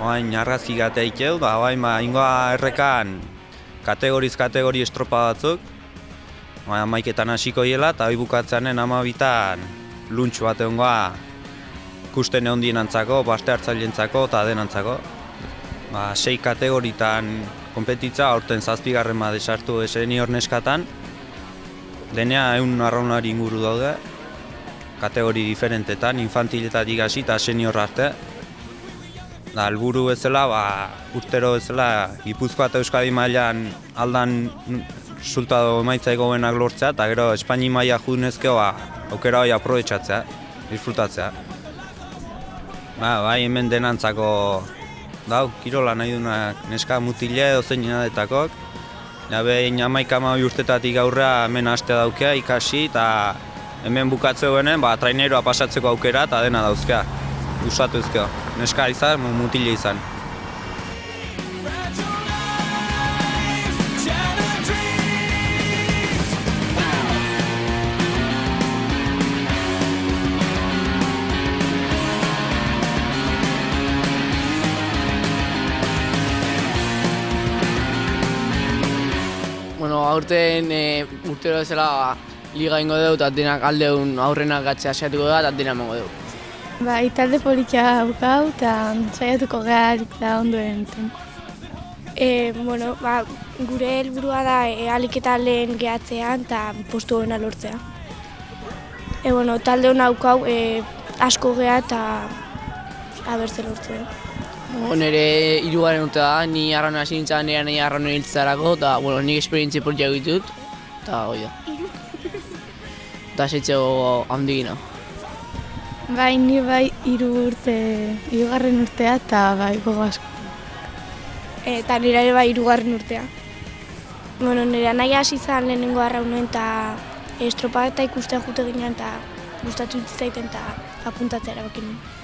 Hain argazki gatea ikeu, da hain ingoa errekan kategori estropa batzuk. Amaiketan hasiko hiela eta hoi bukatzeanen 12an luntx bat egongoa ikusten ehondienantzako, parte hartzaileentzako eta denantzako. 6 kategoritan konpetitza, aurten 7. bat desartu senior neskatan. Denea 100 arraunlari inguru daude, kategori diferentetan, infantiletatik hasi eta senior arte. Helburu bezala, urtero bezala, Gipuzkoa eta Euskadi mailan aldan resultado emaitza egoenak lortzea, eta gero Espaini maila judunezkeo aukera hori aprobetxatzea, disfrutatzea. Bai hemen denantzako dau, kirola nahi duenak neska mutile dozein edadetakok. Behin 11-12 urtetatik aurrea hemen hastea daukea ikasi, eta hemen bukatzeo benen, traineroa pasatzeko aukera eta dena dauzkea. Usatu ezkeo, neska izan, mutile izan. Aurten urtero bezala liga ingo dugu eta denak aldeun aurrenak gatzea saiatuko da eta dena emango dugu. Talde politia bukau eta saiatuko geharik da ondoen enten. Gure helburua da ahalik eta lehen gehatzean eta postu hoena lortzea. Talde hona aukau asko geha eta abertze lortzea. Nire 3. urtea da, ni arrauna hasi nintzen, nire arrauna hiltzarako, eta nik esperientzia politia ditut, eta hori da. Eta setzeko handigina. Ni 3 urtea eta gogo asko. Eta nire ere 3. urtea. Nire nahi hasi zan lehenengo arraunen eta estropa eta ikusten jute ginen eta gustatu zaiten eta apuntatzea erabaki nuen.